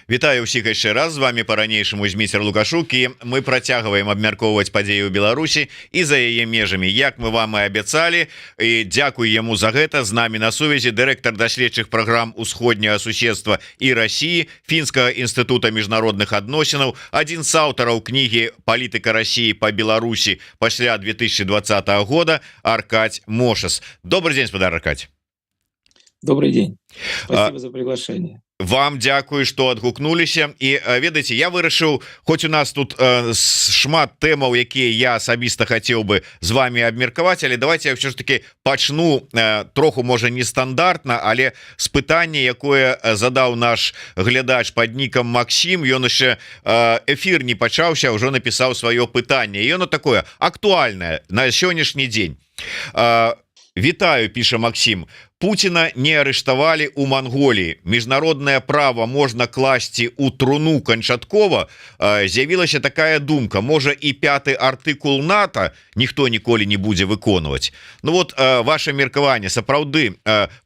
Вітаю ўсіх яшчэ раз, з вами по-ранейшаму Зміцер Лукашук, і мы працягваем абмяркоўваць падзеі ў Беларусі і за яе межамі, як мы вам і абяцалі. І дзякую яму за гэта. З намі на сувязі дырэктар даследчых праграм усходняга суседства і Расіі Фінскага інстытута міжнародных адносінаў, адзін з аўтараў кнігі «Палітыка Расіі па Беларусі пасля 2020 года» Аркадь Мошас. Добрый день, спадар Аркадь. Добрый день. Спасибо за приглашение. Вам дзякую, што адгукнуліся. І ведаеце, я вырашыў, хоць у нас тут шмат тэмаў, якія я асабіста хацеў бы з вами абмеркаваць, але давайте я ўсё ж таки пачну троху, можа, нестандартна, але з пытання, якое задаў наш глядач пад нікам Максім. Ён яшчэ эфір не пачаўся, ўжо напісаў сваё пытанне. І оно такое актуальнае на сённяшні дзень. Вітаю, піша Максім. Путина не арыштавалі у Манголіі. Міжнароднае права можна класці ў труну канчаткова. З'явілася такая думка, можа і 5-й артыкул НАТО ніхто ніколі не будзе выконваць. Ну вот ваше меркаванне, сапраўды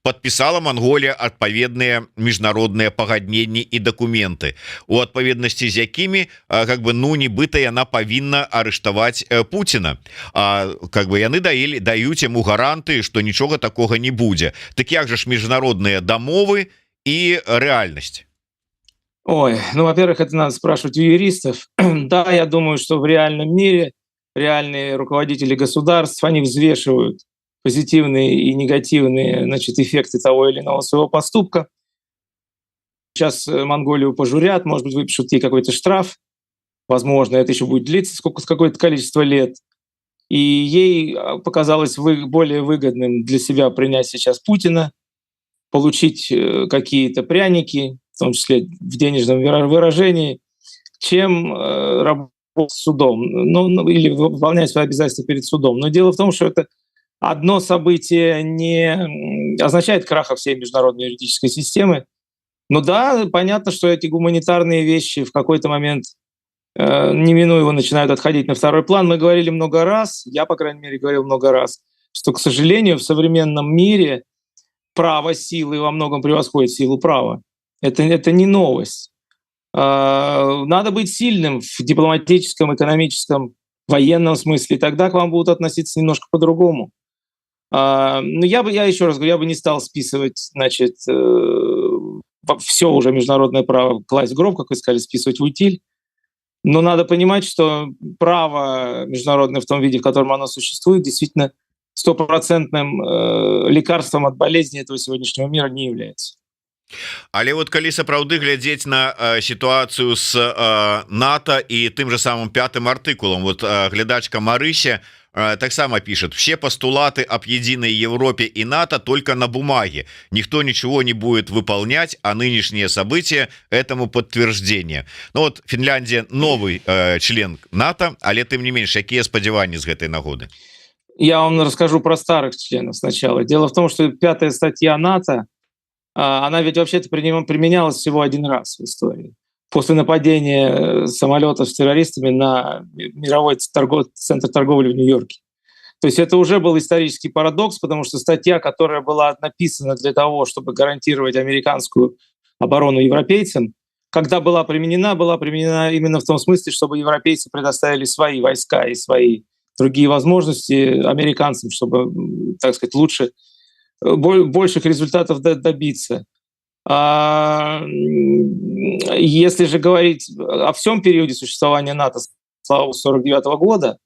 подпісала Манголія адпаведныя міжнародныя пагадненні і дакументы, у адпаведнасці з якімі нібыта яна павінна арыштаваць Путина. Яны даюць яму гаранты, што нічога такога не будзе. Так як же ж международные домовы и реальность? Ой, ну, во-первых, это надо спрашивать у юристов. Да, я думаю, что в реальном мире реальные руководители государств, они взвешивают позитивные и негативные, эффекты того или иного своего поступка. Сейчас Монголию пожурят, может быть, выпишут ей какой-то штраф. Возможно, это еще будет длиться какое-то количество лет. И ей показалось более выгодным для себя принять сейчас Путина, получить какие-то пряники, в том числе в денежном выражении, чем работать с судом, или выполнять свои обязательства перед судом. Но дело в том, что это одно событие не означает краха всей международной юридической системы. Но да, понятно, что эти гуманитарные вещи в какой-то момент неминуемо начинают отходить на второй план. Мы говорили много раз, я, по крайней мере, говорил много раз, что, к сожалению, в современном мире право силы во многом превосходит силу права. Это не новость. Надо быть сильным в дипломатическом, экономическом, военном смысле, и тогда к вам будут относиться немножко по-другому. Но я еще раз говорю, я бы не стал списывать, все уже международное право класть в гроб, как вы сказали, списывать в утиль. Но надо понимать, что право международное в том виде, в котором оно существует, действительно стопроцентным лекарством от болезни этого сегодняшнего мира не является. Але вот калі сапраўды глядзець на сітуацыю с НАТО і тым же самым 5-м артыкулам, вот глядачка Марыся таксама пишет: все постулаты об единой Европе и НАТО только на бумаге, никто ничего не будет выполнять, а нынешние события этому подтверждение. Ну вот Финляндия новый член НАТО, але тым не менш, якія спадзяванні з гэтай нагоды? Я вам расскажу про старых членов сначала. Дело в том, что 5-я статья НАТО, она ведь вообще-то применялась всего один раз в истории. После нападения самолетов с террористами на мировой центр торговли в Нью-Йорке. То есть это уже был исторический парадокс, потому что статья, которая была написана для того, чтобы гарантировать американскую оборону европейцам, когда была применена именно в том смысле, чтобы европейцы предоставили свои войска и свои другие возможности американцам, чтобы, так сказать, больших результатов добиться. Если же говорить о всем периоде существования НАТО с 1949 года,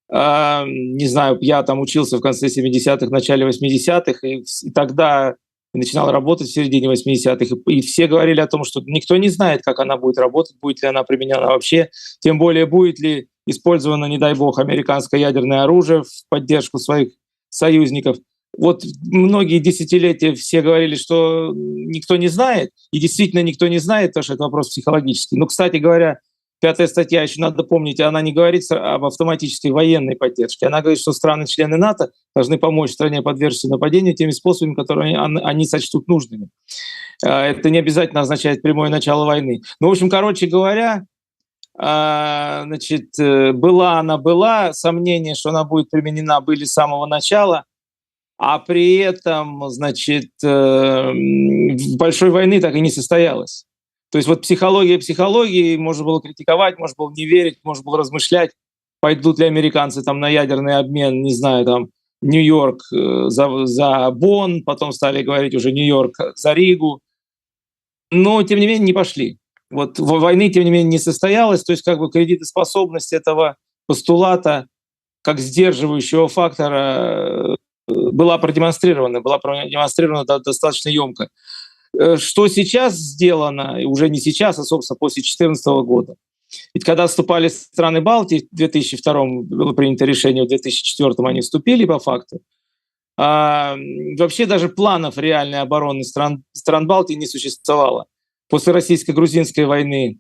не знаю, я там учился в конце 70-х, начале 80-х, и тогда начинал работать в середине 80-х, и все говорили о том, что никто не знает, как она будет работать, будет ли она применена вообще, тем более будет ли использовано, не дай бог, американское ядерное оружие в поддержку своих союзников. Вот многие десятилетия все говорили, что никто не знает, и действительно никто не знает, потому что это вопрос психологический. Но, кстати говоря, 5-я статья, еще надо помнить, она не говорит об автоматической военной поддержке. Она говорит, что страны-члены НАТО должны помочь стране подвергнуться нападению теми способами, которые они сочтут нужными. Это не обязательно означает прямое начало войны. Ну, в общем, короче говоря, была, сомнения, что она будет применена, были с самого начала. А при этом, большой войны так и не состоялось. То есть вот психология психологии, можно было критиковать, можно было не верить, можно было размышлять, пойдут ли американцы там на ядерный обмен, не знаю, там Нью-Йорк за Бонн, потом стали говорить уже Нью-Йорк за Ригу, но тем не менее не пошли. Вот войны, тем не менее, не состоялось, то есть как бы кредитоспособность этого постулата как сдерживающего фактора была продемонстрирована достаточно емко. Что сейчас сделано, уже не сейчас, а, собственно, после 2014 года. Ведь когда вступали страны Балтии, в 2002 было принято решение, в 2004 они вступили по факту, вообще даже планов реальной обороны стран Балтии не существовало. После российско-грузинской войны,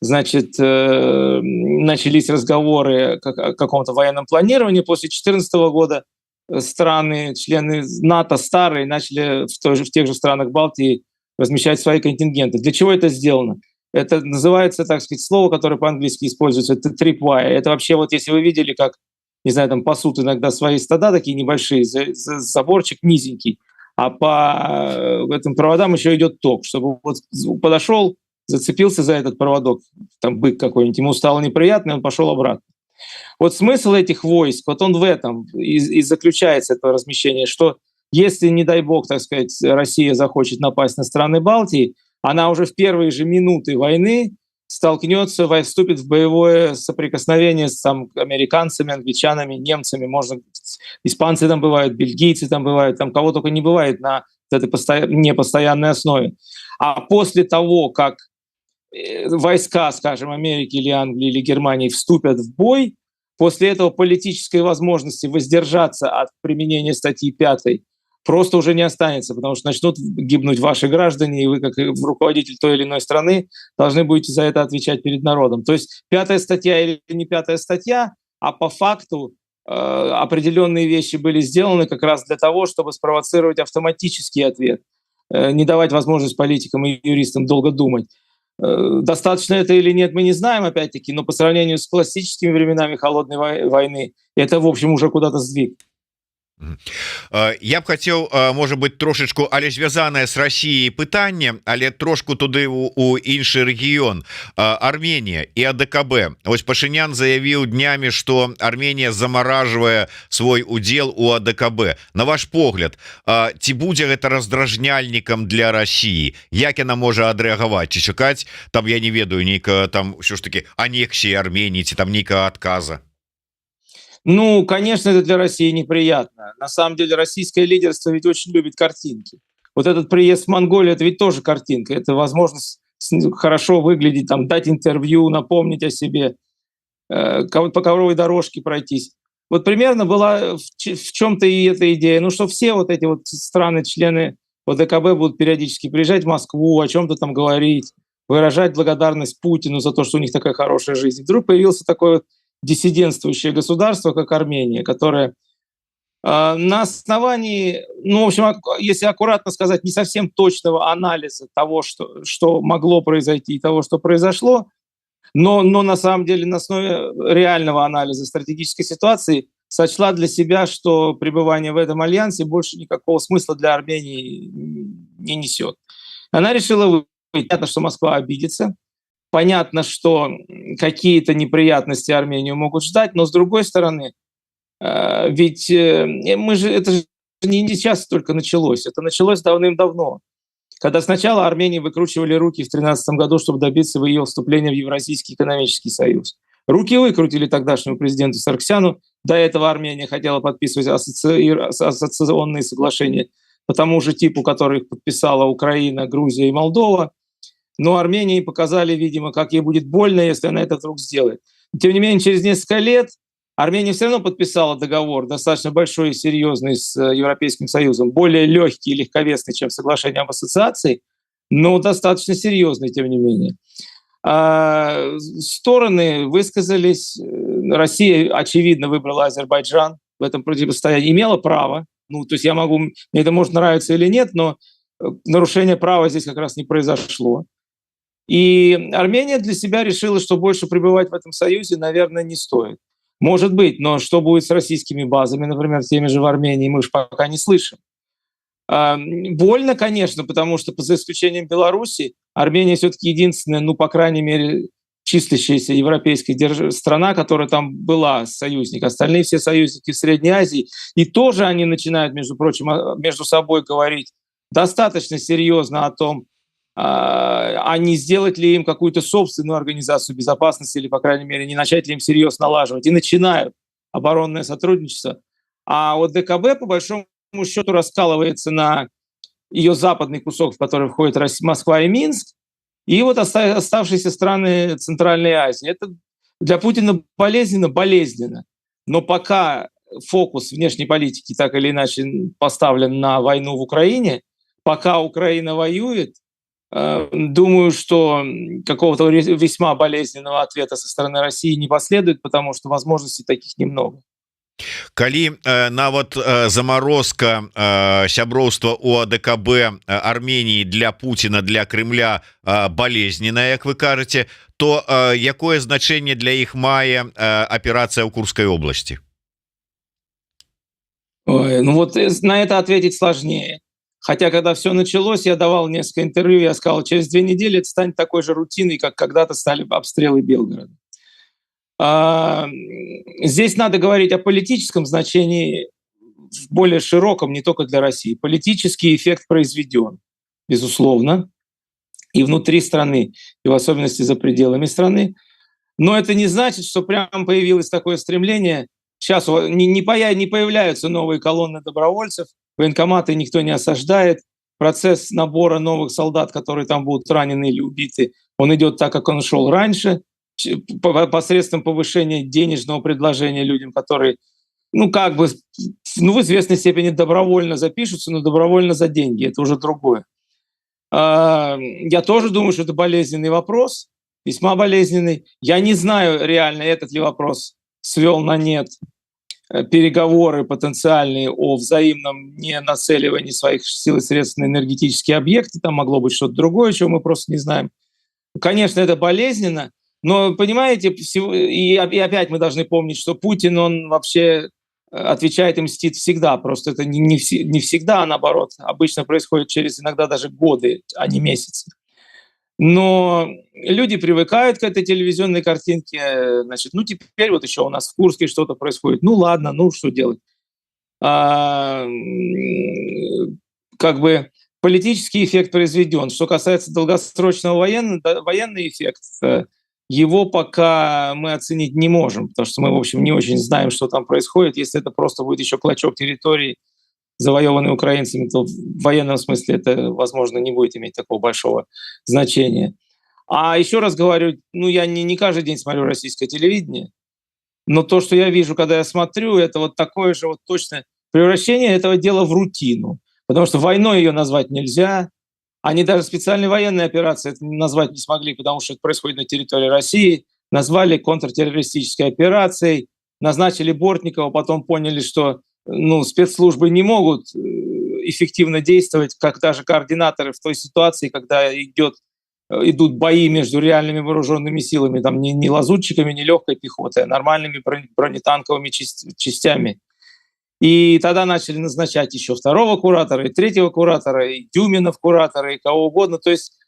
значит, начались разговоры о каком-то военном планировании. После 2014 года страны, члены НАТО старые, начали в тех же странах Балтии размещать свои контингенты. Для чего это сделано? Это называется, так сказать, слово, которое по-английски используется, это tripwire. Это вообще вот если вы видели, как, не знаю, там пасут иногда свои стада такие небольшие, заборчик низенький, а по этим проводам еще идет ток, чтобы вот подошел, зацепился за этот проводок, там бык какой-нибудь, ему стало неприятно, и он пошел обратно. Вот смысл этих войск, вот он в этом и заключается, это размещение, что если, не дай бог, так сказать, Россия захочет напасть на страны Балтии, она уже в первые же минуты войны столкнется, вступит в боевое соприкосновение с там, американцами, англичанами, немцами, можно, испанцы там бывают, бельгийцы там бывают, там кого только не бывает на этой непостоянной основе. А после того, как войска, скажем, Америки или Англии или Германии вступят в бой, после этого политической возможности воздержаться от применения статьи 5 просто уже не останется, потому что начнут гибнуть ваши граждане, и вы, как руководитель той или иной страны, должны будете за это отвечать перед народом. То есть 5 статья или не 5 статья, а по факту определенные вещи были сделаны как раз для того, чтобы спровоцировать автоматический ответ, не давать возможность политикам и юристам долго думать. Достаточно это или нет, мы не знаем, опять-таки, но по сравнению с классическими временами холодной войны, это, в общем, уже куда-то сдвиг. Я б хацеў, можа быть, трошечку, але звязанае з Расіяй пытанне, але трошку туды у іншы рэгіён. Арменія і АДКБ. Вось Пашынян заявіў днямі, што Арменія замаражвае свой удзел у АДКБ. На ваш погляд, ці будзе гэта раздражняльнікам для Расіі? Як яна можа адрэагаваць? Ці чакаць там, я не ведаю, нейкага там ўсё ж таки анексіі Арменіі, ці там нейкага адказа? Ну, конечно, это для России неприятно. На самом деле российское лидерство ведь очень любит картинки. Вот этот приезд в Монголию — это ведь тоже картинка. Это возможность хорошо выглядеть, там, дать интервью, напомнить о себе, по ковровой дорожке пройтись. Вот примерно была в чем-то и эта идея. Ну, что все вот эти вот страны-члены ОДКБ будут периодически приезжать в Москву, о чем-то там говорить, выражать благодарность Путину за то, что у них такая хорошая жизнь. Вдруг появился такой вот диссидентствующее государство, как Армения, которое на основании, ну, в общем, если аккуратно сказать, не совсем точного анализа того, что могло произойти и того, что произошло, но на самом деле на основе реального анализа стратегической ситуации сочла для себя, что пребывание в этом альянсе больше никакого смысла для Армении не несет. Она решила выйти. Понятно, что Москва обидится. Понятно, что какие-то неприятности Армению могут ждать, но с другой стороны, ведь это же не сейчас только началось, это началось давным-давно, когда сначала Армении выкручивали руки в 2013 году, чтобы добиться ее вступления в Евразийский экономический союз. Руки выкрутили тогдашнему президенту Сарксяну, до этого Армения хотела подписывать ассоциационные соглашения по тому же типу, который подписала Украина, Грузия и Молдова. Но Армении показали, видимо, как ей будет больно, если она это вдруг сделает. Тем не менее, через несколько лет Армения все равно подписала договор, достаточно большой и серьезный, с Европейским Союзом, более легкий и легковесный, чем соглашение об ассоциации, но достаточно серьезный, тем не менее. Стороны высказались. Россия, очевидно, выбрала Азербайджан в этом противостоянии, имела право. Ну, то есть мне это может нравиться или нет, но нарушение права здесь как раз не произошло. И Армения для себя решила, что больше пребывать в этом союзе, наверное, не стоит. Может быть, но что будет с российскими базами, например, теми же в Армении, мы же пока не слышим. Больно, конечно, потому что, за исключением Беларуси, Армения все-таки единственная, ну, по крайней мере, числящаяся европейская страна, которая там была союзник. Остальные все союзники в Средней Азии. И тоже они начинают, между прочим, между собой говорить достаточно серьезно о том, а не сделать ли им какую-то собственную организацию безопасности или, по крайней мере, не начать ли им всерьез налаживать. И начинают оборонное сотрудничество. А вот ДКБ, по большому счету, раскалывается на ее западный кусок, в который входит Москва и Минск, и вот оставшиеся страны Центральной Азии. Это для Путина болезненно. Но пока фокус внешней политики так или иначе поставлен на войну в Украине, пока Украина воюет, думаю, что какого-то весьма болезненного ответа со стороны России не последует, потому что возможностей таких немного. Калі нават заморозка сяброўства у АДКБ Армении для Путина, для Кремля болезненная, як вы кажете, то якое значение для іх мае операция ў Курской области? Ой, ну вот на это ответить сложнее. Хотя, когда все началось, я давал несколько интервью, я сказал, через 2 недели это станет такой же рутиной, как когда-то стали обстрелы Белгорода. Здесь надо говорить о политическом значении в более широком, не только для России. Политический эффект произведен, безусловно, и внутри страны, и в особенности за пределами страны. Но это не значит, что прямо появилось такое стремление. Сейчас не появляются новые колонны добровольцев, военкоматы никто не осаждает. Процесс набора новых солдат, которые там будут ранены или убиты, он идет так, как он шел раньше, посредством повышения денежного предложения людям, которые, в известной степени добровольно запишутся, но добровольно за деньги. Это уже другое. Я тоже думаю, что это болезненный вопрос, весьма болезненный. Я не знаю реально, этот ли вопрос свел на нет переговоры потенциальные о взаимном ненацеливании своих сил и средств на энергетические объекты. Там могло быть что-то другое, чего мы просто не знаем. Конечно, это болезненно, но, понимаете, и опять мы должны помнить, что Путин, он вообще отвечает и мстит всегда. Просто это не всегда, а наоборот. Обычно происходит через иногда даже годы, а не месяцы. Но люди привыкают к этой телевизионной картинке. Значит, теперь вот еще у нас в Курске что-то происходит. Ну ладно, что делать? Политический эффект произведен. Что касается долгосрочного военный эффект, его пока мы оценить не можем, потому что мы, в общем, не очень знаем, что там происходит. Если это просто будет еще клочок территории, завоеванный украинцами, то в военном смысле это, возможно, не будет иметь такого большого значения. А еще раз говорю, я не каждый день смотрю российское телевидение, но то, что я вижу, когда я смотрю, это вот такое же вот точное превращение этого дела в рутину. Потому что войной ее назвать нельзя. Они даже специальные военные операции это назвать не смогли, потому что это происходит на территории России. Назвали контртеррористической операцией, назначили Бортникова, потом поняли, что спецслужбы не могут эффективно действовать, как даже координаторы в той ситуации, когда идут бои между реальными вооруженными силами, там не лазутчиками, не легкой пехотой, а нормальными бронетанковыми частями. И тогда начали назначать еще 2-го куратора, и 3-го куратора, и Дюминов куратора, и кого угодно. То есть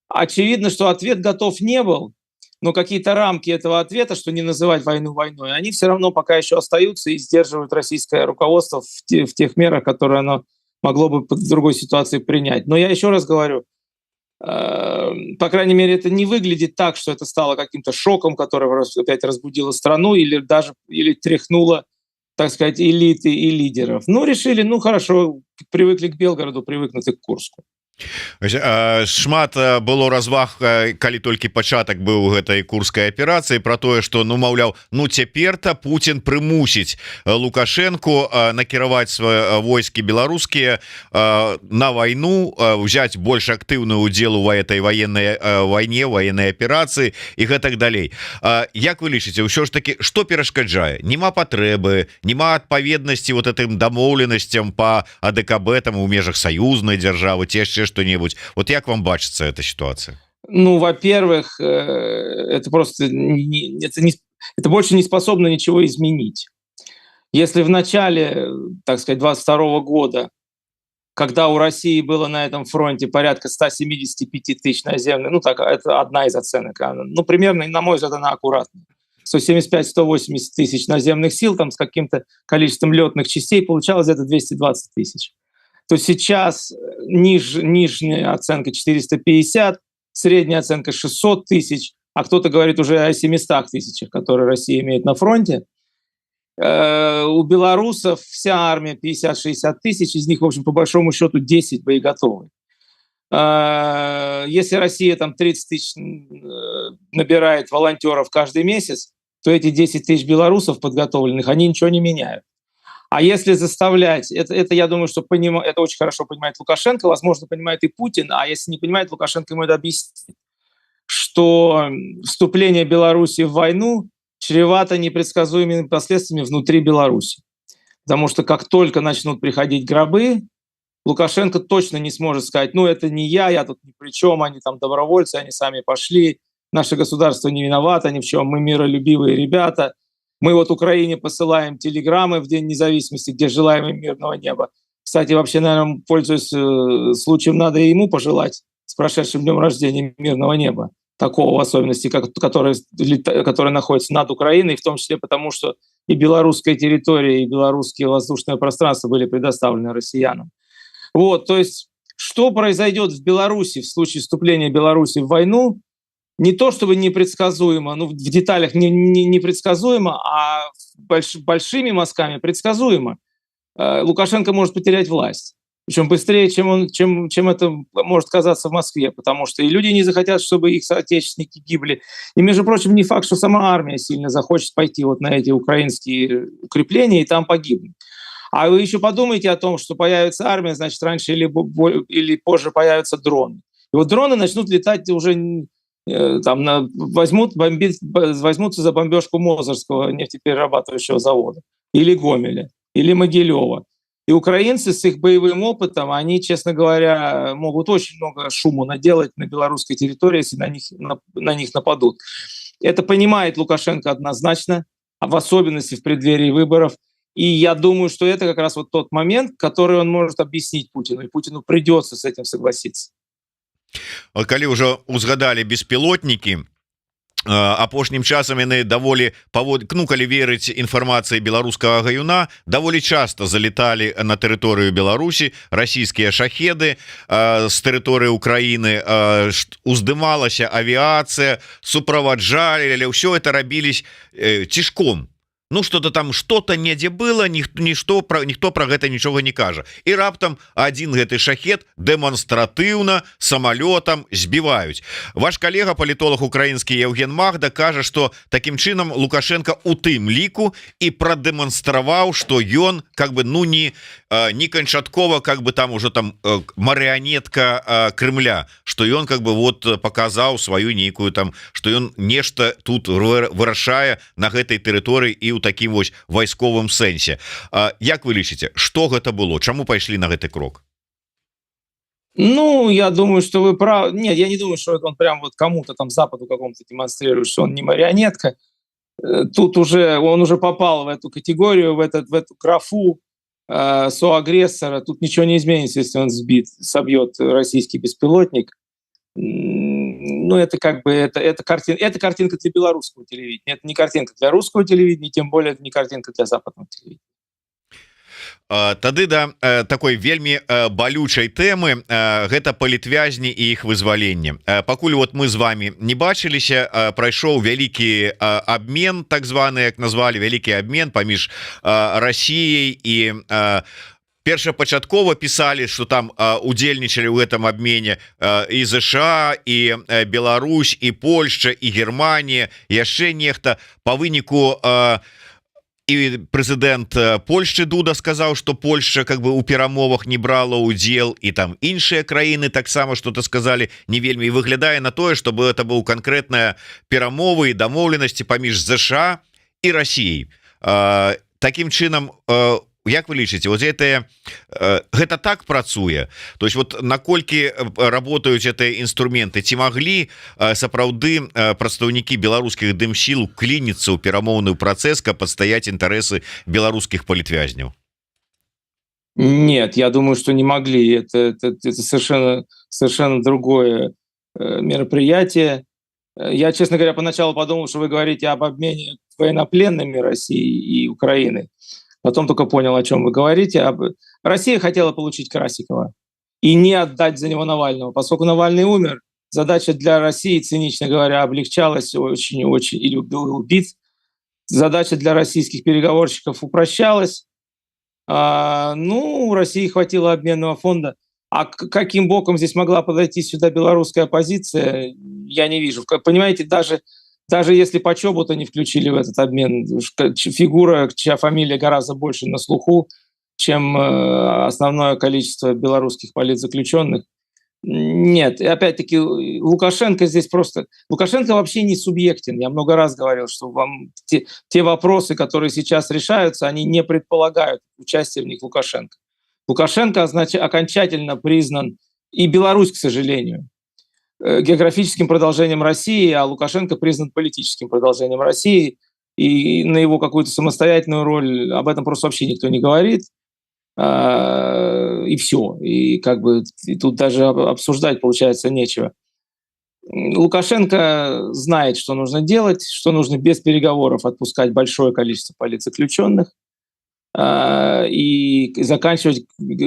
очевидно, что ответ готов не был, но какие-то рамки этого ответа, что не называть войну войной, они все равно пока еще остаются и сдерживают российское руководство в тех мерах, которые оно могло бы в другой ситуации принять. Но я еще раз говорю, по крайней мере, это не выглядит так, что это стало каким-то шоком, который опять разбудило страну или тряхнуло, так сказать, элиты и лидеров. Решили, хорошо, привыкли к Белгороду, привыкнуты к Курску. Шмат было разваг, калі толькі пачатак быў гэтай курскай аперацыі, про тое, что маўляў, цяпер-то Путин прымусіць Лукашенко накіраваць свае войскі беларускія на войну, взять больш актыўную удзел у этой военной войне, военной аперацыі і гэтак далей. Як вы лічыце, ўсё ж таки, что перашкаджае? Нема патрэбы, нема адпаведнасці вот этим дамоўленасцям по АДКБ там у межах саюзнай дзяржавы, ці яшчэ что-нибудь. Вот як вам бачится эта ситуация? Во-первых, это просто это больше не способно ничего изменить. Если в начале, так сказать, 22 года когда у России было на этом фронте порядка 175 тысяч наземных, ну так, это одна из оценок, ну примерно, на мой взгляд, она аккуратная. 175-180 тысяч наземных сил, там с каким-то количеством летных частей, получалось где-то 220 тысяч. То сейчас нижняя оценка 450, средняя оценка 600 тысяч, а кто-то говорит уже о 700 тысячах, которые Россия имеет на фронте. У белорусов вся армия 50-60 тысяч, из них, в общем, по большому счету 10 боеготовы. Если Россия там 30 тысяч набирает волонтеров каждый месяц, то эти 10 тысяч белорусов подготовленных, они ничего не меняют. А если заставлять, это я думаю, что это очень хорошо понимает Лукашенко, возможно, понимает и Путин, а если не понимает, Лукашенко ему это объяснит, что вступление Беларуси в войну чревато непредсказуемыми последствиями внутри Беларуси. Потому что как только начнут приходить гробы, Лукашенко точно не сможет сказать, ну это не я тут ни при чем, они там добровольцы, они сами пошли, наше государство не виновато ни в чем, мы миролюбивые ребята, мы вот Украине посылаем телеграммы в День независимости, где желаем им мирного неба. Кстати, вообще, наверное, пользуясь случаем, надо и ему пожелать с прошедшим днем рождения мирного неба, такого в особенности, который находится над Украиной, в том числе потому, что и белорусская территория, и белорусские воздушное пространство были предоставлены россиянам. Вот, то есть, что произойдет в Беларуси в случае вступления Беларуси в войну, не то чтобы непредсказуемо, ну, в деталях непредсказуемо, а большими мазками предсказуемо. Лукашенко может потерять власть. Причем быстрее, чем это может казаться в Москве, потому что и люди не захотят, чтобы их соотечественники гибли. И, между прочим, не факт, что сама армия сильно захочет пойти вот на эти украинские укрепления и там погибнуть. А вы еще подумайте о том, что появится армия, значит, раньше или позже появятся дроны. И вот дроны начнут летать уже, там, возьмутся за бомбежку Мозырского нефтеперерабатывающего завода, или Гомеля, или Могилева. И украинцы с их боевым опытом, они, честно говоря, могут очень много шуму наделать на белорусской территории, если на них нападут. Это понимает Лукашенко однозначно, а в особенности в преддверии выборов. И я думаю, что это как раз вот тот момент, который он может объяснить Путину, и Путину придется с этим согласиться. Калі ўжо узгадалі беспілотнікі, апошнім часам яны даволі калі верыць інфармацыі беларускага гаюна, даволі часта залеталі на тэрыторыю Беларусі расійскія шахеды з тэрыторыі Украіны, уздымалася авіяцыя, суправаджалі, але ўсё это рабілі цішком. Ну что-то там, что-то недзе было, ніхто про гэта нічога не кажа. І раптам один гэты шахет дэманстратыўна самалётам збіваюць. Ваш калега, палітолог украінскі Евген Магда, кажа, што такім чынам Лукашенко у тым ліку і прадэманстраваў, што ён как бы не канчаткова как бы там уже там марыянетка Крымля, што ён как бы вот показаў сваю нейкую там, што ён нешта тут вырашае на гэтай тэрыторыі і ў такім вось вайсковым сэнсе. Як вы лічыце, што гэта было? Чаму пайшлі на гэты крок? Ну, я думаю, что вы правы. Нет, я не думаю, что он прям вот кому-то там Западу какому-то демонстрирует, что он не марионетка. Тут он уже попал в эту категорию, в эту графу соагрессора. Тут ничего не изменится, если он собьет российский беспилотник. Ну, это как бы это картинка для белорусского телевидения. Это не картинка для русского телевидения, тем более это не картинка для западного телевидения. Тады да такой вельмі балючай тэмы, гэта палітвязні і іх вызваленне. Пакуль вот мы з вами не бачыліся, прайшоў вялікі абмен, так званы, як назвалі, вялікі абмен паміж Расіяй і першапачаткова пісалі, што там удзельнічалі ў гэтым абмене і ЗША, і Беларусь, і Польшча, і Германія, яшчэ нехта. Па выніку і прэзідэнт Польшчы Дуда сказаў, што Польшча как бы у перамовах не брала ўдзел, і там іншыя краіны таксама што-то сказалі не вельмі. Выглядае на тое, чтобы это быў канкрэтная перамовы і дамоўленасці паміж ЗША і Расіяй. Такім чынам, як вы лічыце, вот гэта так працуе? То есть вот наколькі работаюць гэтыя інструменты, ці маглі сапраўды прадстаўнікі беларускіх дымсіл уклініцца ў перамоўны працэс, каб адстаяць інтарэсы беларускіх палітвязняў? Нет, я думаю, что не могли. Это совершенно другое мероприятие. Я, честно говоря, поначалу подумал, что вы говорите об обмене военнопленными России и Украины. Потом только понял, о чем вы говорите. Россия хотела получить Красикова и не отдать за него Навального. Поскольку Навальный умер, задача для России, цинично говоря, облегчалась очень-очень, или был убит. Задача для российских переговорщиков упрощалась. Ну, у России хватило обменного фонда. А каким боком здесь могла подойти сюда белорусская оппозиция, я не вижу. Понимаете, даже если Почобута не включили в этот обмен, фигура, чья фамилия гораздо больше на слуху, чем основное количество белорусских политзаключенных. Нет, и опять-таки Лукашенко здесь просто... Лукашенко вообще не субъектен. Я много раз говорил, что вам те вопросы, которые сейчас решаются, они не предполагают участие в них Лукашенко. Лукашенко окончательно признан, и Беларусь, к сожалению, географическим продолжением России, а Лукашенко признан политическим продолжением России, и на его какую-то самостоятельную роль об этом просто вообще никто не говорит. И все. И как бы и тут даже обсуждать, получается, нечего. Лукашенко знает, что нужно делать, что нужно без переговоров отпускать большое количество политзаключенных и заканчивать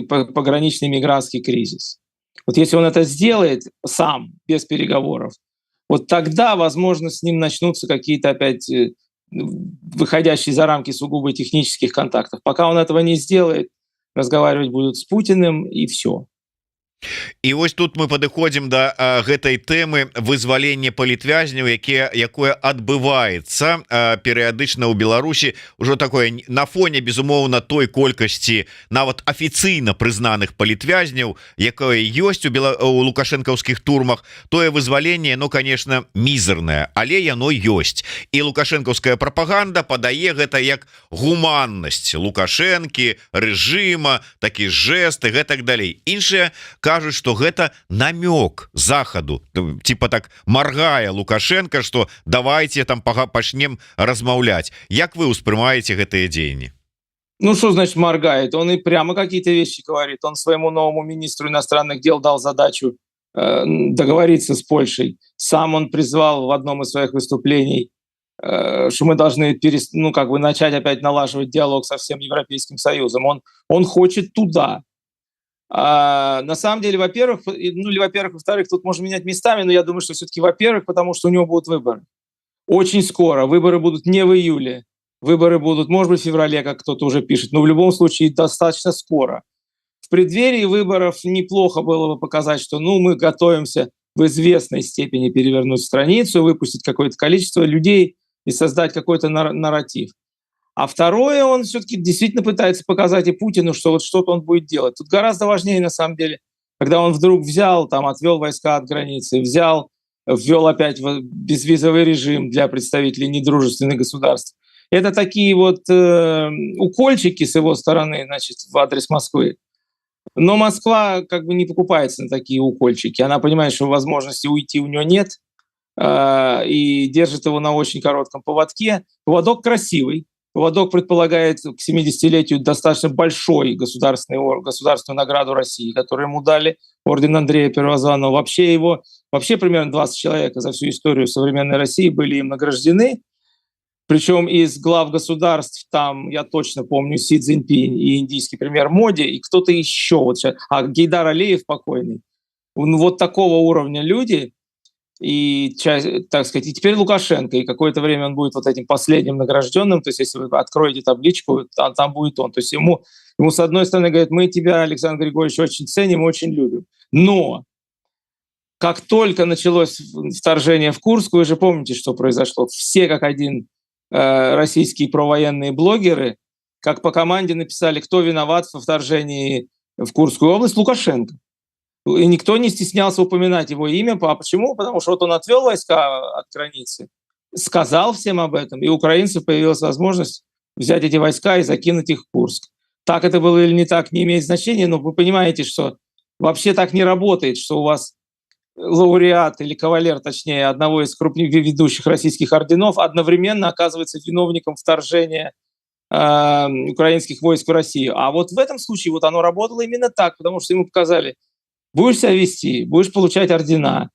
пограничный мигрантский кризис. Вот если он это сделает сам, без переговоров, вот тогда, возможно, с ним начнутся какие-то опять выходящие за рамки сугубо технических контактов. Пока он этого не сделает, разговаривать будут с Путиным, и все. І вось тут мы падыходзім да гэтай тэмы вызвалення палітвязняў, якое адбываецца перыядычна ў Беларусі, ужо такое на фоне, безумоўна, той колькасці нават афіцыйна прызнаных палітвязняў, якое ёсць у лукашэнкаўскіх турмах. Тое вызваленне, ну, конечно, мізернае, але яно ёсць. І лукашэнкаўская прапаганда падае гэта як гуманнасць Лукашэнкі, рэжыма, такі жэсты, гэтак далей. Іншыя кажуць, что гэта намёк захаду, типа так моргае Лукашенко, что давайте там пачнем размаўляць. Як вы успрымаете гэтые дзеянні? Ну, что значит моргает? Он и прямо какие-то вещи говорит. Он своему новому министру иностранных дел дал задачу договориться с Польшей. Сам он призвал в одном из своих выступлений, что мы должны начать опять налаживать диалог со всем Европейским Союзом. Он хочет туда. На самом деле, во-первых, во-вторых, тут можно менять местами, но я думаю, что все-таки, во-первых, потому что у него будут выборы. Очень скоро. Выборы будут не в июле. Выборы будут, может быть, в феврале, как кто-то уже пишет, но в любом случае достаточно скоро. В преддверии выборов неплохо было бы показать, что мы готовимся в известной степени перевернуть страницу, выпустить какое-то количество людей и создать какой-то нарратив. А второе, он все-таки действительно пытается показать и Путину, что вот что-то он будет делать. Тут гораздо важнее, на самом деле, когда он вдруг отвел войска от границы, ввел опять безвизовый режим для представителей недружественных государств. Это такие вот укольчики с его стороны, значит, в адрес Москвы. Но Москва как бы не покупается на такие укольчики. Она понимает, что возможности уйти у нее нет, и держит его на очень коротком поводке. Поводок красивый. Поводок предполагает к 70-летию достаточно большой государственную награду России, которую ему дали, орден Андрея Первозванного. Вообще примерно 20 человек за всю историю современной России были им награждены. Причем из глав государств, там, я точно помню, Си Цзиньпинь и индийский премьер Моди, и кто-то еще. Гейдар Алиев покойный. Вот такого уровня люди. И, так сказать, и теперь Лукашенко, и какое-то время он будет вот этим последним награжденным, то есть если вы откроете табличку, там будет он. То есть ему с одной стороны говорят, мы тебя, Александр Григорьевич, очень ценим, очень любим. Но как только началось вторжение в Курск, вы же помните, что произошло. Все как один российские провоенные блогеры, как по команде написали, кто виноват во вторжении в Курскую область, Лукашенко. И никто не стеснялся упоминать его имя. А почему? Потому что вот он отвел войска от границы, сказал всем об этом, и у украинцев появилась возможность взять эти войска и закинуть их в Курск. Так это было или не так, не имеет значения, но вы понимаете, что вообще так не работает, что у вас лауреат или кавалер, точнее, одного из крупных ведущих российских орденов одновременно оказывается виновником вторжения украинских войск в Россию. А вот в этом случае вот оно работало именно так, потому что ему показали, будешь себя вести, будешь получать ордена,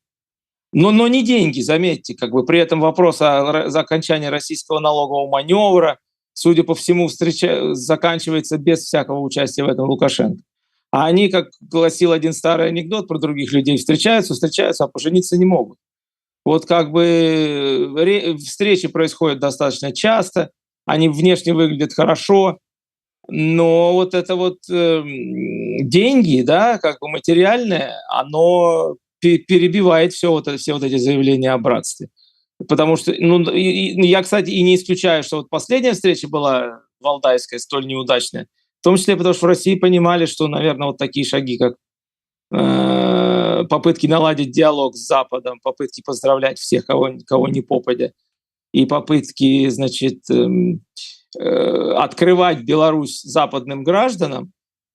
но не деньги, заметьте, как бы при этом вопрос о окончании российского налогового маневра, судя по всему, заканчивается без всякого участия в этом Лукашенко. А они, как гласил один старый анекдот про других людей, встречаются, а пожениться не могут. Вот как бы встречи происходят достаточно часто, они внешне выглядят хорошо, но вот это вот деньги, да, как бы материальное, оно перебивает все вот эти заявления о братстве. Потому что, я, кстати, и не исключаю, что вот последняя встреча была валдайская, столь неудачная, в том числе потому, что в России понимали, что, наверное, вот такие шаги, как попытки наладить диалог с Западом, попытки поздравлять всех, кого не попадя, и попытки, значит, открывать Беларусь западным гражданам,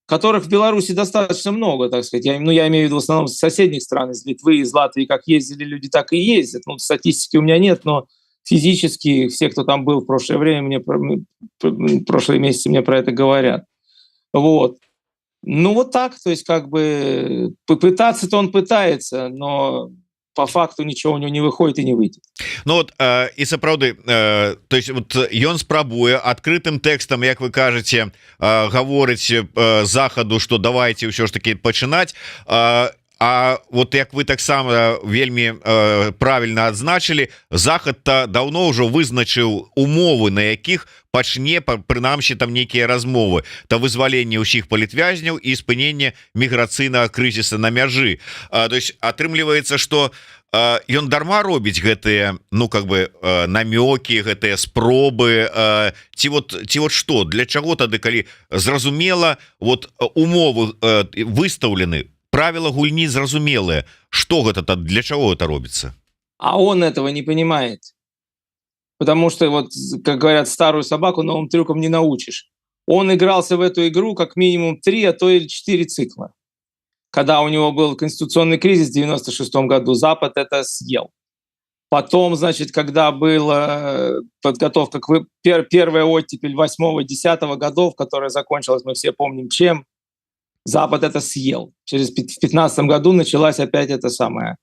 которых в Беларуси достаточно много, так сказать. Я имею в виду в основном из соседних стран, из Литвы, из Латвии, как ездили люди, так и ездят. Ну, статистики у меня нет, но физически все, кто там был в прошлое время, прошлые месяцы мне про это говорят. Вот. Ну, вот так, то есть как бы попытаться-то он пытается, но по факту ничего у него не выходит и не выйдет. Ну вот і сапраўды то есть вот ён спрабуе адкрытым тэкстам, як вы кажаце, гаворыць захаду, что давайте ўсё ж таки пачынаць. А вот як вы таксама вельмі правильно адзначылі, захад-то даўно ўжо вызначыў умовы, на якіх пачне прынамсі там нейкія размовы та вызваленне ўсіх палітвязняў і спынення міграцыйнага крызіса на мяжы. То есть атрымліваецца, что ён дарма робіць гэтыя, ну как бы намёкі, гэтыя спробы, ці вот что, для чаго тады, калі зразумела вот умовы выстаўлены, правила гульні зразумелые, что гэта, для чего это робится? А он этого не понимает. Потому что, вот, как говорят, старую собаку новым трюкам не научишь. Он игрался в эту игру как минимум 3, а то и 4 цикла. Когда у него был конституционный кризис в 96 году, Запад это съел. Потом, значит, когда была подготовка к первая оттепель 8-10 годов, которая закончилась, мы все помним, чем, Запад это съел. В 2015 году началась опять эта самая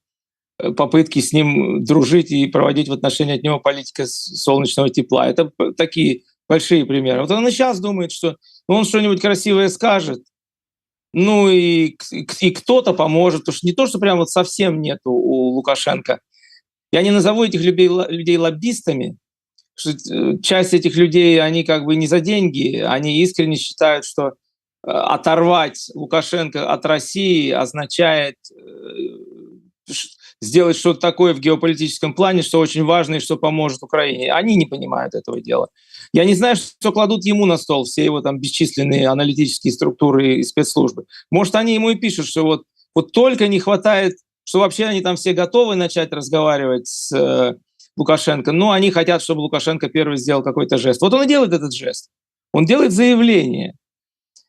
попытки с ним дружить и проводить в отношении от него политика солнечного тепла. Это такие большие примеры. Вот он и сейчас думает, что он что-нибудь красивое скажет, ну и кто-то поможет. Потому что не то, что прям вот совсем нету у Лукашенко. Я не назову этих людей лоббистами, что часть этих людей, они как бы не за деньги, они искренне считают, что оторвать Лукашенко от России означает сделать что-то такое в геополитическом плане, что очень важно и что поможет Украине. Они не понимают этого дела. Я не знаю, что кладут ему на стол все его там бесчисленные аналитические структуры и спецслужбы. Может, они ему и пишут, что вот только не хватает, что вообще они там все готовы начать разговаривать с Лукашенко, но они хотят, чтобы Лукашенко первый сделал какой-то жест. Вот он и делает этот жест. Он делает заявление.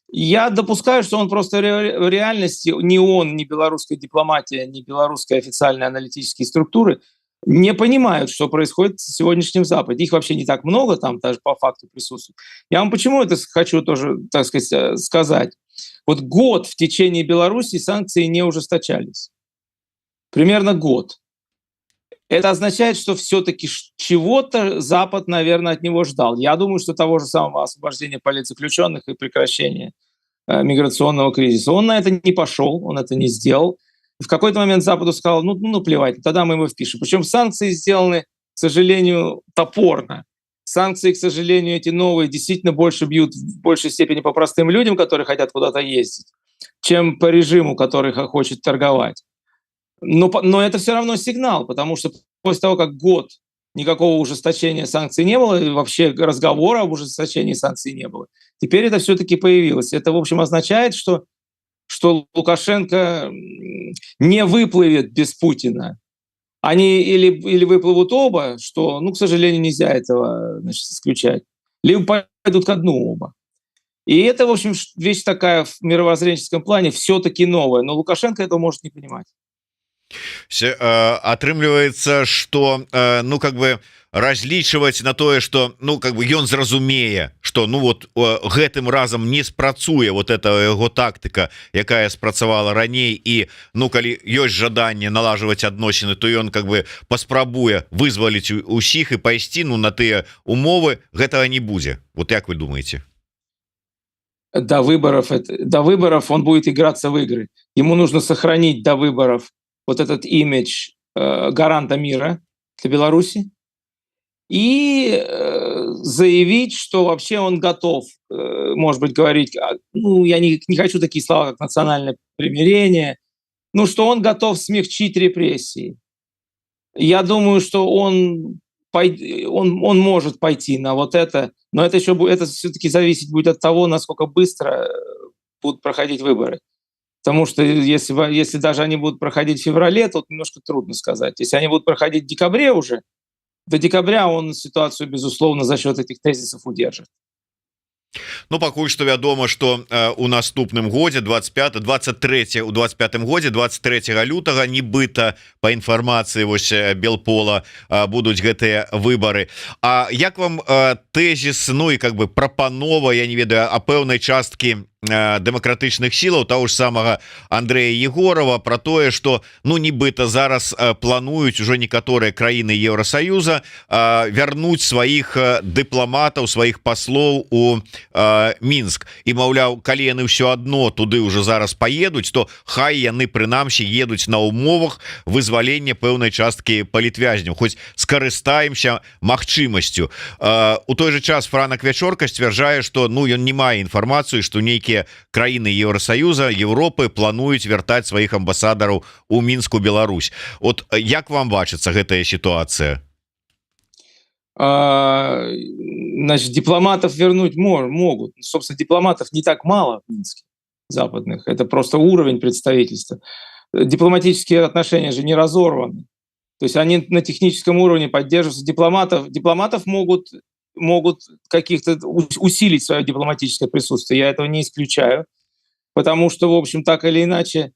Я допускаю, что он просто в реальности, ни он, ни белорусская дипломатия, ни белорусские официальные аналитические структуры не понимают, что происходит в сегодняшнем Западе. Их вообще не так много там даже по факту присутствует. Я вам почему это хочу тоже, так сказать. Вот год в течение Беларуси санкции не ужесточались. Примерно год. Это означает, что все-таки чего-то Запад, наверное, от него ждал. Я думаю, что того же самого освобождения политзаключенных и прекращения миграционного кризиса. Он на это не пошел, он это не сделал. В какой-то момент Западу сказал, ну плевать, тогда мы его впишем. Причем санкции сделаны, к сожалению, топорно. Санкции, к сожалению, эти новые действительно больше бьют в большей степени по простым людям, которые хотят куда-то ездить, чем по режиму, который хочет торговать. Но это все равно сигнал, потому что после того, как год никакого ужесточения санкций не было, и вообще разговора об ужесточении санкций не было, теперь это все-таки появилось. Это, в общем, означает, что Лукашенко не выплывет без Путина. Они или выплывут оба, что, к сожалению, нельзя этого, исключать, либо пойдут ко дну оба. И это, в общем, вещь такая в мировоззренческом плане все-таки новая, но Лукашенко этого может не понимать. Атрымліваецца, что ну как бы разлічваць на тое, что ну как бы ён зразумее, что ну вот гэтым разам не спрацуе вот эта яго тактыка, якая спрацавала раней, і ну калі ёсць жаданне налажваць адносіны, то ён как бы паспрабуе вызваліць усіх і пайсці ну на тыя умовы. Гэтага не будзе. Вот як вы думаете? До выборов он будет играться в игры. Ему нужно сохранить до выборов вот этот имидж гаранта мира для Беларуси и заявить, что вообще он готов, может быть, говорить, ну, я не хочу такие слова, как национальное примирение, ну, что он готов смягчить репрессии. Я думаю, что он может пойти на вот это, но это все-таки зависеть будет от того, насколько быстро будут проходить выборы. Потому что если даже они будут проходить в феврале, то немножко трудно сказать. Если они будут проходить в декабре уже, до декабря он ситуацию, безусловно, за счет этих тезисов удержит. Ну пакуль што вядома, што у наступным годзе 23 у 25 годзе 23 лютага нібыта па інфармацыі вось Белпола будуць гэтыя выбары. А як вам тэзіс, ну і как бы прапанова, я не ведаю, а пэўнай часткі дэмакратычных сілаў таго ж самага Андрэя Егорова про тое, что ну нібыта зараз плануюць ужо некаторыя краіны Еўросаюза вярнуць сваіх дыпламатаў, сваіх паслоў у Мінск, і маўляў, калі яны ўсё адно туды ўжо зараз поедуць, то хай яны прынамсі едуць на умовах вызвалення пэўнай часткі палітвязняў, хоць скарыстаемся магчымасцю. У той же час Франак Вячорка сцвярджае, што ну ён не мае інфармацыі, што нейкія краіны Еўросаюза, Европы плануюць вяртаць сваіх амбасадараў у Мінску, Беларусь. От як вам бачыцца гэтая сітуацыя? Значит, дипломатов вернуть могут. Собственно, дипломатов не так мало в Минске западных. Это просто уровень представительства. Дипломатические отношения же не разорваны. То есть они на техническом уровне поддерживаются. Дипломатов могут каких-то усилить свое дипломатическое присутствие. Я этого не исключаю. Потому что, в общем, так или иначе,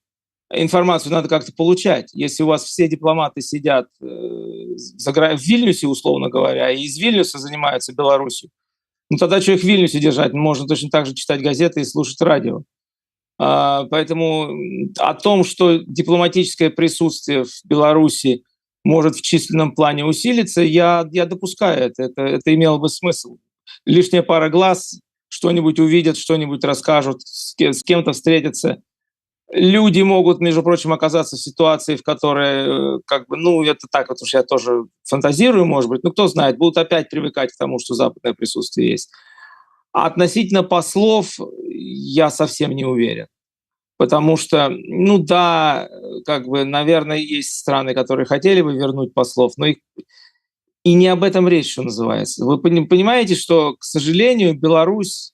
информацию надо как-то получать. Если у вас все дипломаты сидят в Вильнюсе, условно говоря, и из Вильнюса занимаются Беларусью, ну тогда что их в Вильнюсе держать? Можно точно так же читать газеты и слушать радио. Поэтому о том, что дипломатическое присутствие в Беларуси может в численном плане усилиться, я допускаю это. Это имело бы смысл. Лишняя пара глаз что-нибудь увидят, что-нибудь расскажут, с кем-то встретятся. Люди могут, между прочим, оказаться в ситуации, в которой, как бы, ну, это так вот уж я тоже фантазирую, может быть, ну, кто знает, будут опять привыкать к тому, что западное присутствие есть. А относительно послов я совсем не уверен. Потому что, ну да, как бы, наверное, есть страны, которые хотели бы вернуть послов, но их и не об этом речь, что называется. Вы понимаете, что, к сожалению, Беларусь,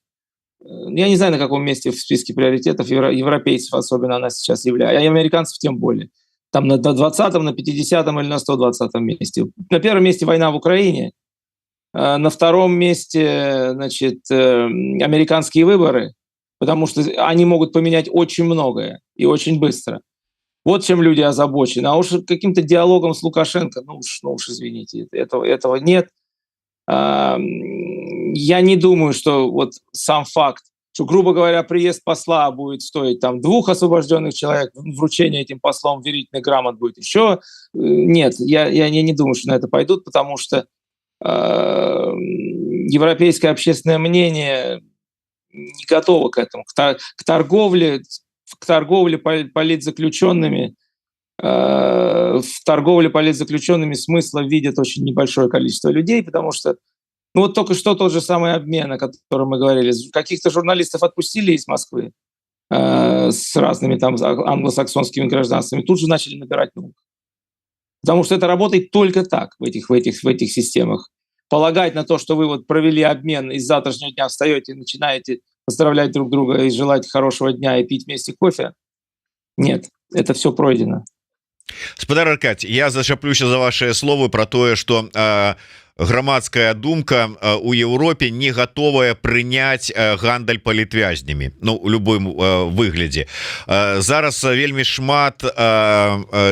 я не знаю, на каком месте в списке приоритетов европейцев особенно она сейчас является, а американцев тем более. Там на 20-м, на 50-м или на 120-м месте. На первом месте война в Украине, на втором месте, значит, американские выборы, потому что они могут поменять очень многое и очень быстро. Вот чем люди озабочены. А уж каким-то диалогом с Лукашенко, ну уж извините, этого нет. Я не думаю, что вот сам факт, что, грубо говоря, приезд посла будет стоить там 2 освобожденных человек, вручение этим послом верительных грамот будет еще. Нет, я не думаю, что на это пойдут, потому что европейское общественное мнение не готово к этому, к торговле политзаключенными. В торговле политзаключенными смысла видят очень небольшое количество людей, потому что ну вот только что тот же самый обмен, о котором мы говорили. Каких-то журналистов отпустили из Москвы с разными там англосаксонскими гражданствами, тут же начали набирать новых. Потому что это работает только так в этих системах. Полагать на то, что вы вот провели обмен и с завтрашнего дня встаете и начинаете поздравлять друг друга и желать хорошего дня и пить вместе кофе, нет, это все пройдено. Спадар Аркадий, я зачаплюся за ваши словы про тое, что грамадская думка у Еўропе не готовая прыняць гандаль палітвязнямі, ну у любым выглядзе. Зараз вельмі шмат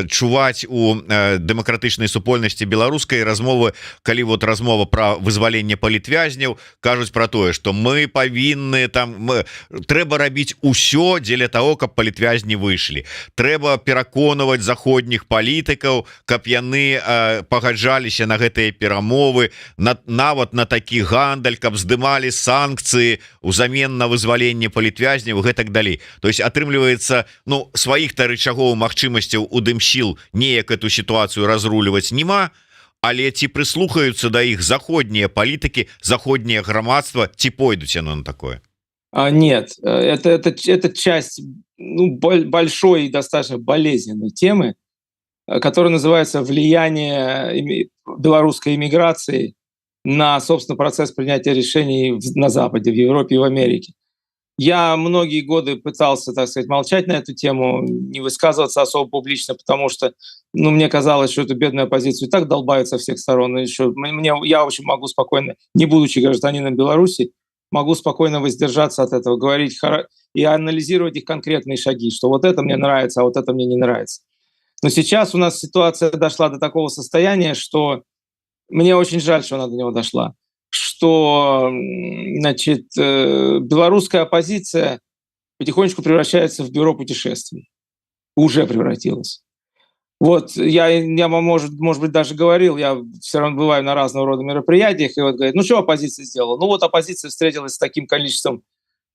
чуваць у дэмакратычнай супольнасці беларускай размовы, калі вот размова про вызваленне палітвязняў, кажуць про тое, что мы павінны там трэба рабіць усё дзеля того, каб палітвязні выйшлі, трэба пераконваць заходніх палітыкаў, каб яны пагаджаліся на гэтыя перамовы, нават на такі гандаль, каб здымалі санкцыі узамен на вызваленне палітвязняў, гэтак далей. То есть атрымліваецца, ну сваіх-то рычагоў магчымасцяў у дымсіл неяк эту сітуацыю разруліваць няма, але ці прыслухаюцца да іх заходнія палітыкі, заходнее грамадства, ці пойдуць яно на такое? Нет, это часть большой и достаточно болезненной темы, которая называется «Влияние белорусской иммиграции на, собственно, процесс принятия решений на Западе, в Европе и в Америке». Я многие годы пытался, так сказать, молчать на эту тему, не высказываться особо публично, потому что мне казалось, что эту бедную оппозицию и так долбают со всех сторон. Я очень могу спокойно, не будучи гражданином Беларуси, могу спокойно воздержаться от этого, говорить и анализировать их конкретные шаги, что вот это мне нравится, а вот это мне не нравится. Но сейчас у нас ситуация дошла до такого состояния, что мне очень жаль, что она до него дошла, что, значит, белорусская оппозиция потихонечку превращается в бюро путешествий. Уже превратилась. Вот я вам, может быть, даже говорил, я все равно бываю на разного рода мероприятиях, и вот говорит, ну что оппозиция сделала? Ну вот оппозиция встретилась с таким количеством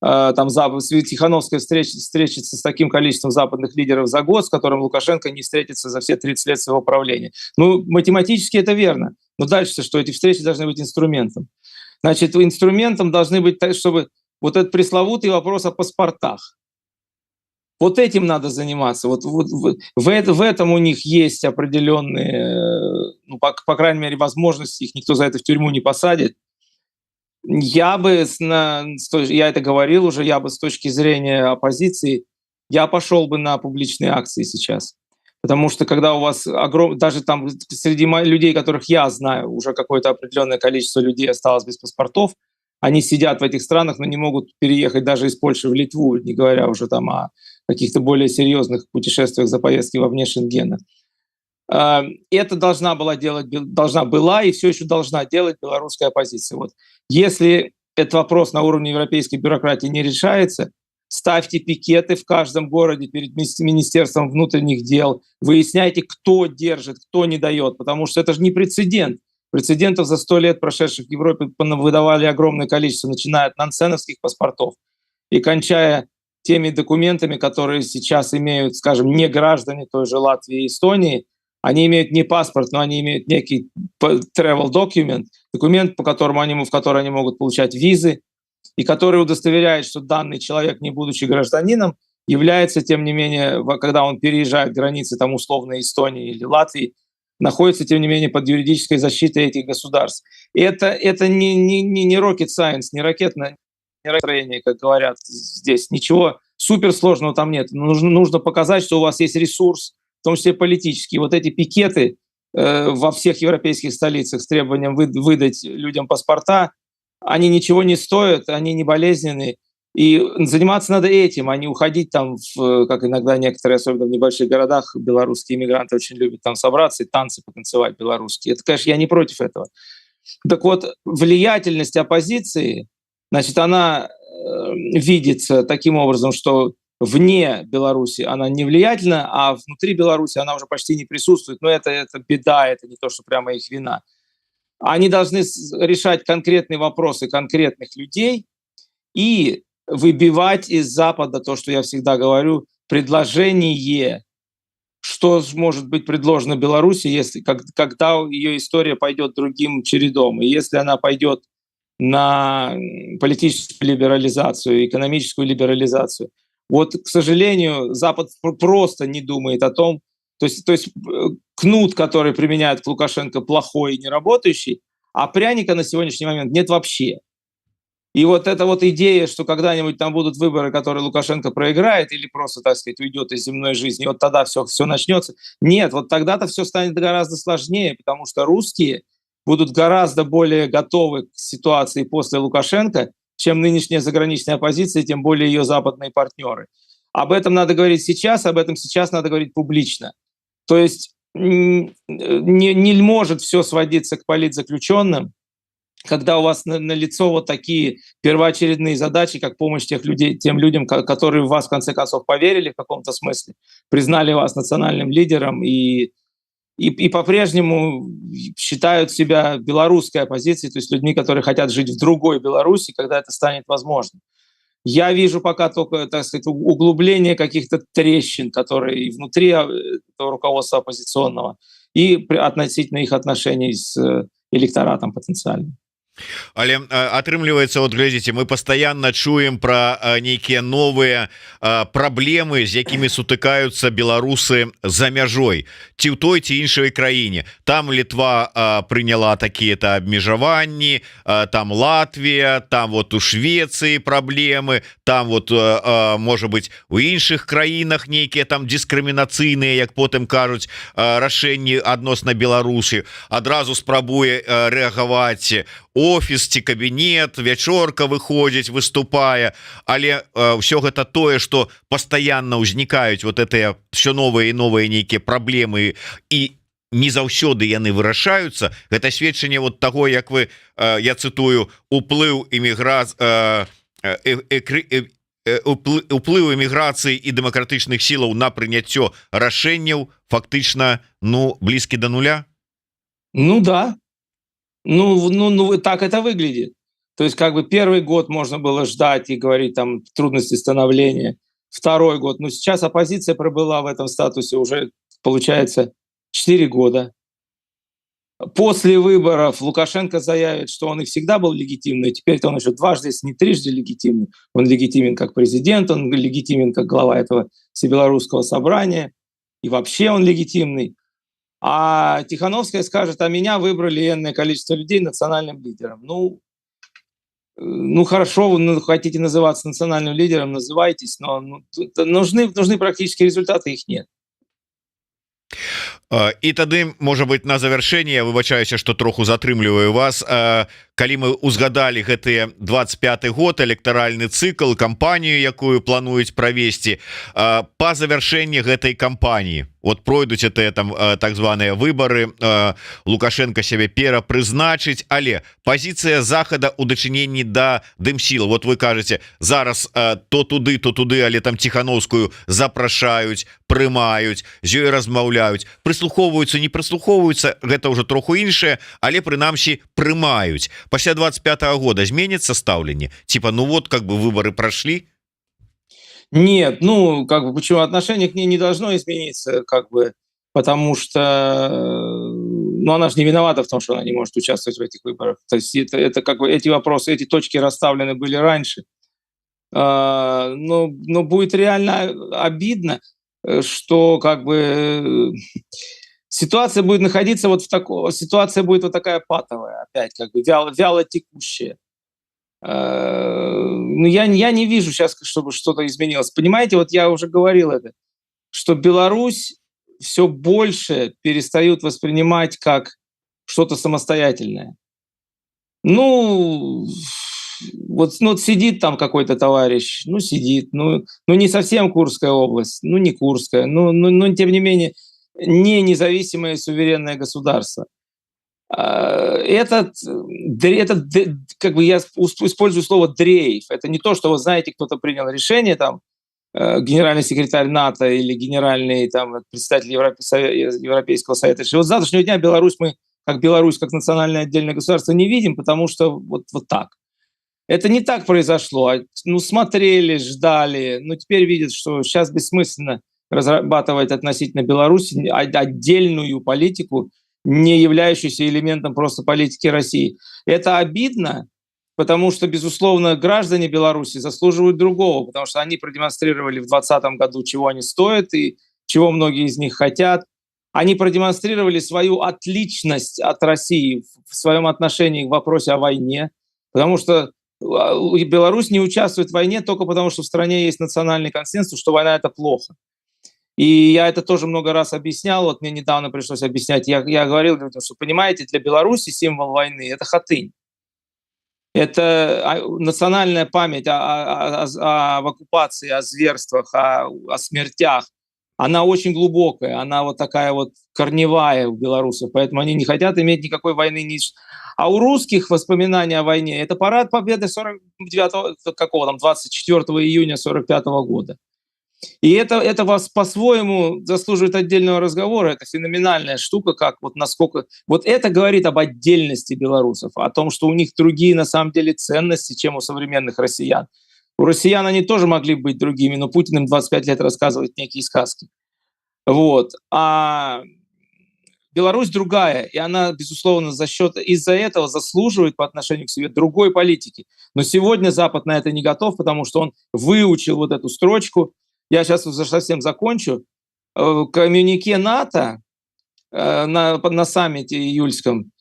Тихановская встретится с таким количеством западных лидеров за год, с которым Лукашенко не встретится за все 30 лет своего правления. Ну, математически это верно. Но дальше что? Эти встречи должны быть инструментом. Значит, инструментом должны быть, чтобы вот этот пресловутый вопрос о паспортах. Вот этим надо заниматься. Вот в этом у них есть определенные, по крайней мере, возможности, их никто за это в тюрьму не посадит. Я это говорил уже, я бы с точки зрения оппозиции, я пошел бы на публичные акции сейчас. Потому что когда у вас даже там среди людей, которых я знаю, уже какое-то определенное количество людей осталось без паспортов, они сидят в этих странах, но не могут переехать даже из Польши в Литву, не говоря уже там о каких-то более серьезных путешествиях за поездки вовне Шенгена. Это должна была и все еще должна делать белорусская оппозиция. Вот. Если этот вопрос на уровне европейской бюрократии не решается, ставьте пикеты в каждом городе перед Министерством внутренних дел, выясняйте, кто держит, кто не дает, потому что это же не прецедент. Прецедентов за 100 лет, прошедших в Европе, выдавали огромное количество, начиная от нансеновских паспортов и кончая теми документами, которые сейчас имеют, скажем, не граждане той же Латвии и Эстонии. Они имеют не паспорт, но они имеют некий travel document, документ, в который они могут получать визы, и который удостоверяет, что данный человек, не будучи гражданином, является, тем не менее, когда он переезжает границы там, условно Эстонии или Латвии, находится, тем не менее, под юридической защитой этих государств. И это не rocket science, не ракетное строение, как говорят здесь. Ничего суперсложного там нет. Нужно показать, что у вас есть ресурс, в том числе политические. Вот эти пикеты во всех европейских столицах с требованием выдать людям паспорта, они ничего не стоят, они не болезненные. И заниматься надо этим, а не уходить там, как иногда некоторые, особенно в небольших городах, белорусские иммигранты очень любят там собраться и танцы потанцевать белорусские. Это, конечно, я не против этого. Так вот, влиятельность оппозиции, значит, она видится таким образом, что вне Беларуси она не влиятельна, а внутри Беларуси она уже почти не присутствует. Но это беда, это не то, что прямо их вина. Они должны решать конкретные вопросы конкретных людей и выбивать из Запада то, что я всегда говорю, предложение, что может быть предложено Беларуси, если, когда ее история пойдет другим чередом. И если она пойдет на политическую либерализацию, экономическую либерализацию. Вот, к сожалению, Запад просто не думает о том, то есть кнут, который применяет к Лукашенко, плохой и неработающий, а пряника на сегодняшний момент нет вообще. И вот эта вот идея, что когда-нибудь там будут выборы, которые Лукашенко проиграет или просто, так сказать, уйдет из земной жизни, и вот тогда все начнется. Нет, вот тогда-то все станет гораздо сложнее, потому что русские будут гораздо более готовы к ситуации после Лукашенко, чем нынешняя заграничная оппозиция, тем более ее западные партнеры. Об этом надо говорить сейчас, об этом сейчас надо говорить публично. То есть не может все сводиться к политзаключенным, когда у вас на лицо вот такие первоочередные задачи, как помощь тем людям, которые в вас в конце концов поверили в каком-то смысле, признали вас национальным лидером и по-прежнему считают себя белорусской оппозицией, то есть людьми, которые хотят жить в другой Беларуси, когда это станет возможным. Я вижу пока только, так сказать, углубление каких-то трещин, которые и внутри этого руководства оппозиционного, и относительно их отношений с электоратом потенциальным. Але атрымліваецца, вот глядзіце, мы пастаянна чуем пра нейкія новыя праблемы, з якімі сутыкаюцца беларусы за мяжой ці ў той ці іншай краіне. Там Літва прыняла такія-то абмежаванні, там Латвія, там вот у Швецыі праблемы, там вот можа быть у іншых краінах нейкія там дыскрымінацыйныя, як потым кажуць, рашэнні адносна Беларусі. Адразу спрабуе рэагаваць офіс ці кабінет, вячорка выходзіць, выступае, але ўсё гэта тое, што пастаянна ўзнікаюць вот гэтыя все новыя і новыя нейкія праблемы, і не заўсёды яны вырашаюцца. Гэта сведчанне вот таго, як вы, я цытую, уплыў эміграцыі і дэмакратычных сілаў на прыняццё рашэнняў фактычна, блізкі да нуля. Ну да. Ну, так это выглядит. То есть как бы первый год можно было ждать и говорить там трудности становления, второй год. Но сейчас оппозиция пробыла в этом статусе уже, получается, 4 года. После выборов Лукашенко заявит, что он и всегда был легитимный, теперь-то он еще дважды, если не трижды легитимный. Он легитимен как президент, он легитимен как глава этого Всебелорусского собрания, и вообще он легитимный. А Тихановская скажет, а меня выбрали энное количество людей национальным лидером. Ну хорошо, вы хотите называться национальным лидером, называйтесь, но нужны практические результаты, их нет. І тады, можа быть, на завяршэнне, я выбачаюся, што троху затрымліваю вас, калі мы узгадалі гэтыя 25 год, электаральны цыкл, кампанію, якую плануюць правесці, па завяршэнні гэтай кампаніі, вот пройдуць это там так званыя выбары, Лукашенко сябе перапрызначыць, але пазіцыя захада ў дачыненні да дымсіл, вот вы кажаце, зараз то туды, але там Тихановскую запрашаюць, прымаюць, з ёй размаўляюць, прыслухоўваюцца, не прыслухоўваюцца, гэта ўжо троху іншае, але прынамсі прымаюць. Пасля 25 года зменится стаўленне? Типа, вот как бы выборы прошли? Нет, как бы почему отношение к ней не должно измениться, как бы, потому что, она же не виновата в том, что она не может участвовать в этих выборах. То есть это как бы эти вопросы, эти точки расставлены были раньше. Но будет реально обидно, что как бы ситуация будет находиться ситуация будет вот такая патовая, опять как бы вяло текущая. Я не вижу сейчас, чтобы что-то изменилось. Понимаете, вот я уже говорил это, что Беларусь все больше перестают воспринимать как что-то самостоятельное. Сидит там какой-то товарищ, сидит, не совсем Курская область, не Курская, тем не менее, не независимое суверенное государство. Как бы я использую слово дрейф. Это не то, что вы знаете, кто-то принял решение, там, генеральный секретарь НАТО или генеральный представитель Европейского совета. Вот с завтрашнего дня Беларусь как национальное отдельное государство не видим, потому что вот так. Это не так произошло. Смотрели, ждали, теперь видят, что сейчас бессмысленно разрабатывать относительно Беларуси отдельную политику, не являющуюся элементом просто политики России. Это обидно, потому что, безусловно, граждане Беларуси заслуживают другого, потому что они продемонстрировали в 2020 году, чего они стоят и чего многие из них хотят. Они продемонстрировали свою отличность от России в своем отношении к вопросу о войне, потому что Беларусь не участвует в войне только потому, что в стране есть национальный консенсус, что война — это плохо. И я это тоже много раз объяснял. Вот мне недавно пришлось объяснять. Я говорил людям, что, понимаете, для Беларуси символ войны – это Хатынь. Это национальная память об оккупации, о зверствах, о смертях. Она очень глубокая, она вот такая вот корневая у белорусов, поэтому они не хотят иметь никакой войны. А у русских воспоминания о войне – это парад Победы 24 июня 45 года. И это вас по-своему заслуживает отдельного разговора. Это феноменальная штука, как вот насколько... Вот это говорит об отдельности белорусов, о том, что у них другие на самом деле ценности, чем у современных россиян. У россиян они тоже могли быть другими, но Путин им 25 лет рассказывает некие сказки. Вот. А Беларусь другая, и она, безусловно, из-за этого заслуживает по отношению к себе другой политики. Но сегодня Запад на это не готов, потому что он выучил вот эту строчку. Я сейчас уже совсем закончу. Коммюнике НАТО на саммите июльском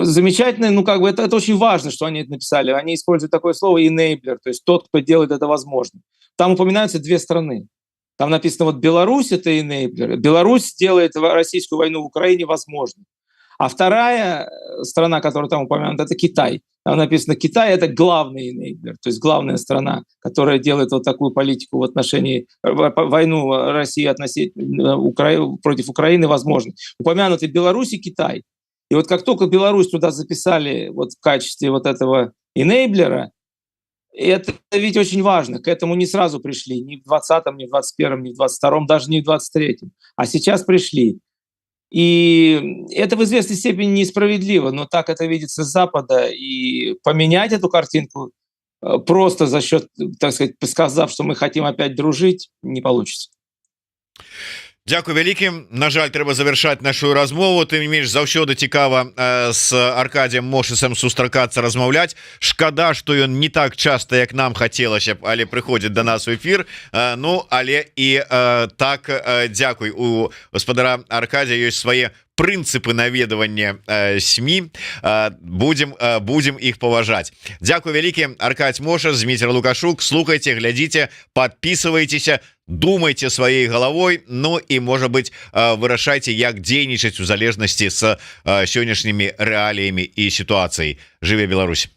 замечательно, ну как бы это очень важно, что они это написали. Они используют такое слово enabler, то есть тот, кто делает это возможным. Там упоминаются две страны. Там написано, вот Беларусь — это enabler. Беларусь делает российскую войну в Украине возможной. А вторая страна, которая там упомянута, это Китай. Там написано, Китай — это главный enabler, то есть главная страна, которая делает вот такую политику в отношении войну России против Украины возможной. Упомянуты Беларусь и Китай. И вот как только Беларусь туда записали вот в качестве вот этого энейблера, это ведь очень важно. К этому не сразу пришли. Ни в 20-м, ни в 21-м, ни в 22-м, даже не в 23-м. А сейчас пришли. И это в известной степени несправедливо, но так это видится с Запада. И поменять эту картинку просто за счет, так сказать, сказав, что мы хотим опять дружить, не получится. Дякую вялікім. На жаль, трэба завершаць нашу размову. Ты менш заўсёды цікава с Аркадием Мошысам сустракацца, размаўляць. Шкада, што ён не так часто, як нам хацелася б, але прыходзіць до нас у эфир. Ну, але і так, дзякуй. У гаспадара Аркадия ёсць свае прынцыпы наведавання СМИ. Будем их паважаць. Дзякуй вялікі. Аркадий Мошас, Дмитрий Лукашук. Слухайте, глядите, подписывайтесь, думайте своей головой. Ну и, может быть, вырашайте, як дзейнічаць у залежнасці с сённяшнімі рэаліямі і ситуацией. Жыве Беларусь.